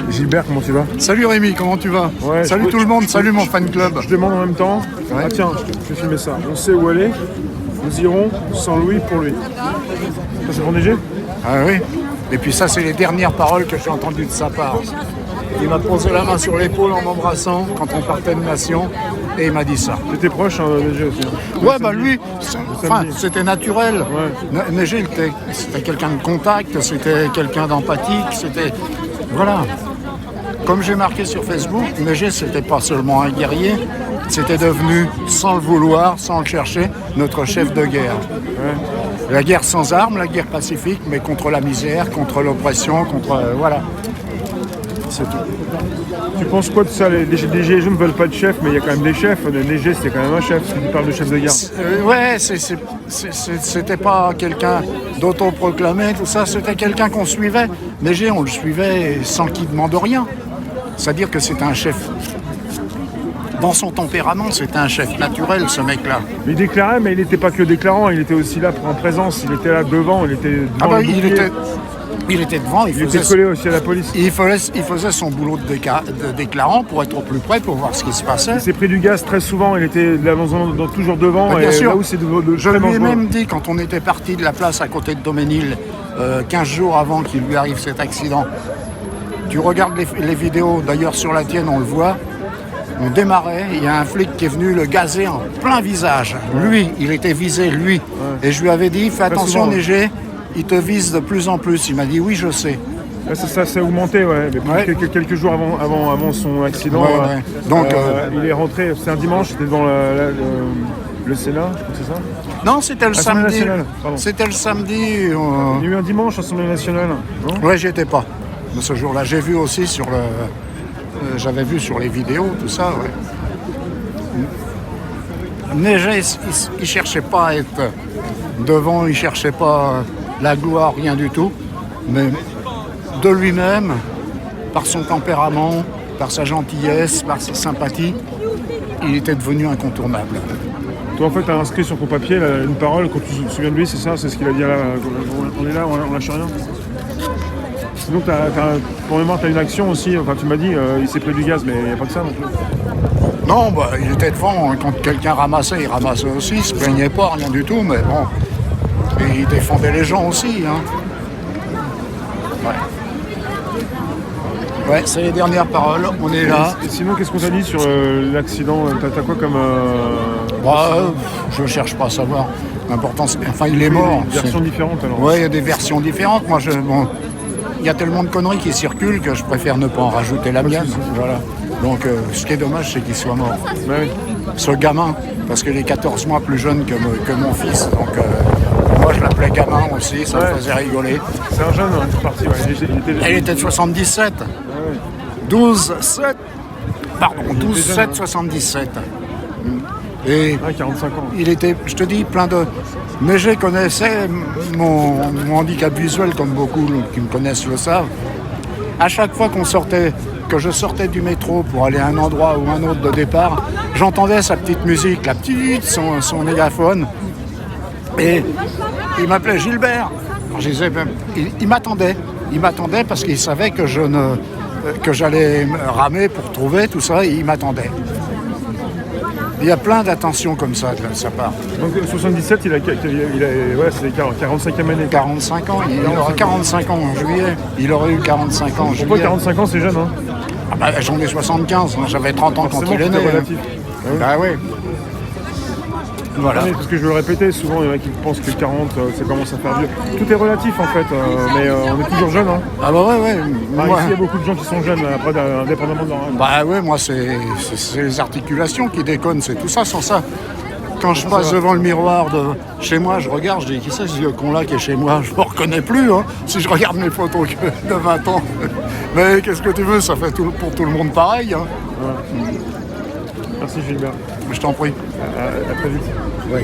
Gilbert, comment tu vas? Salut Rémi, comment tu vas? Ouais, salut tout le monde, salut mon fan club. Je demande en même temps. Ouais. Ah tiens, je vais filmer ça. On sait où aller. Nous irons sans Louis pour lui. Ça c'est pour Neigé? Ah oui. Et puis ça, c'est les dernières paroles que j'ai entendues de sa part. Il m'a posé la main sur l'épaule en m'embrassant quand on partait de Nation et il m'a dit ça. T'étais proche, hein, Neigé aussi. Hein. Ouais, bah lui, c'était naturel. Ouais. Neigé, c'était quelqu'un de contact, c'était quelqu'un d'empathique, c'était... Voilà. Comme j'ai marqué sur Facebook, Neigé, c'était pas seulement un guerrier, c'était devenu, sans le vouloir, sans le chercher, notre chef de guerre. Ouais. La guerre sans armes, la guerre pacifique, mais contre la misère, contre l'oppression, contre... voilà. C'est tout. Tu penses quoi de ça? Les gilets jaunes ne veulent pas de chef, mais il y a quand même des chefs. Neigé, c'était quand même un chef, tu parles de chef de guerre. Ouais, c'était pas quelqu'un d'autoproclamé, tout ça, c'était quelqu'un qu'on suivait. Neigé, on le suivait sans qu'il demande rien. C'est-à-dire que c'était un chef. Dans son tempérament, c'était un chef naturel, ce mec-là. Il déclarait, mais il n'était pas que déclarant, il était aussi là en présence, il était là devant, il était devant. Ah bah, le il était devant, il était collé aussi à la police. Il faisait son boulot de déclarant pour être au plus près, pour voir ce qui se passait. Il s'est pris du gaz très souvent, il était là, toujours devant. Bien sûr. Là où c'est je lui ai même dit, quand on était parti de la place à côté de Doménil, 15 jours avant qu'il lui arrive cet accident, tu regardes les vidéos, d'ailleurs sur la tienne on le voit, on démarrait, il y a un flic qui est venu le gazer en plein visage. Lui, il était visé, lui. Ouais. Et je lui avais dit, fais attention souvent, Neigé, il te vise de plus en plus. Il m'a dit, oui, je sais. Ça s'est augmenté, ouais. Mais quelques jours avant son accident, ouais. Donc, il est rentré, c'est un dimanche, c'était devant le Sénat, je crois que c'est ça? Non, c'était le samedi. C'était le samedi. Il y a eu un dimanche à l'Assemblée nationale, non? Ouais, j'y étais pas. Mais ce jour-là, j'ai vu aussi sur le... j'avais vu sur les vidéos, tout ça, ouais. Neigé, il cherchait pas à être devant, il cherchait pas la gloire, rien du tout. Mais de lui-même, par son tempérament, par sa gentillesse, par sa sympathie, il était devenu incontournable. Toi, en fait, tu as inscrit sur ton papier là, une parole, quand tu te souviens de lui, c'est ça? C'est ce qu'il a dit là, on est là, on lâche rien. Sinon, pour le moment, tu as une action aussi. Enfin, tu m'as dit, il s'est pris du gaz, mais il n'y a pas que ça non plus. Non, bah, il était devant. Quand quelqu'un ramassait, il ramassait aussi. Il ne se plaignait pas, rien du tout. Mais bon, et il défendait les gens aussi. Hein. Ouais, c'est les dernières paroles. On est là. Et sinon, qu'est-ce qu'on t'a dit sur l'accident? T'as quoi comme... je ne cherche pas à savoir. L'important, c'est... Enfin, il est mort. Des versions différentes, alors? Ouais, il y a des versions différentes. Moi, il y a tellement de conneries qui circulent que je préfère ne pas en rajouter la mienne. Voilà. Donc, ce qui est dommage, c'est qu'il soit mort. Ouais. Ce gamin, parce qu'il est 14 mois plus jeune que mon fils. Donc, moi, je l'appelais gamin aussi, ça me faisait rigoler. C'est un jeune, hein, parti. Ouais. Il était de 77. Ouais. 12-7, 77. Et 45 ans. Il était, je te dis, plein de... Neigé connaissait mon handicap visuel, comme beaucoup qui me connaissent le savent. À chaque fois que je sortais du métro pour aller à un endroit ou un autre de départ, j'entendais sa petite musique, son mégaphone. Et il m'appelait Gilbert. Alors, je disais, il m'attendait parce qu'il savait que j'allais ramer pour trouver tout ça, et il m'attendait. Il y a plein d'attentions comme ça de sa part. Donc 77, c'est les 45e année. 45 ans, il aura 45 ans en juillet. Il aurait eu 45 ans en juillet. Pourquoi 45 ans, c'est jeune, hein? Ah bah, j'en ai 75, hein. J'avais 30 ans quand il est né. Relatif. Hein. Bah oui. Voilà. Parce que je veux le répéter, souvent il y en a qui pensent que 40, ça commence à faire vieux. Tout est relatif en fait, mais on est toujours jeune. Hein. Ah bah ouais. Ici il y a beaucoup de gens qui sont jeunes, après, indépendamment de leur âge. Bah ouais, moi c'est les articulations qui déconnent, c'est tout ça, sans ça. Quand je passe devant le miroir de chez moi, je regarde, je dis qui c'est ce vieux con là qui est chez moi? Je ne me reconnais plus, hein, si je regarde mes photos de 20 ans. Mais qu'est-ce que tu veux, ça fait pour tout le monde pareil. Hein. Ouais. Merci Gilbert. Je t'en prie. À très vite. Oui.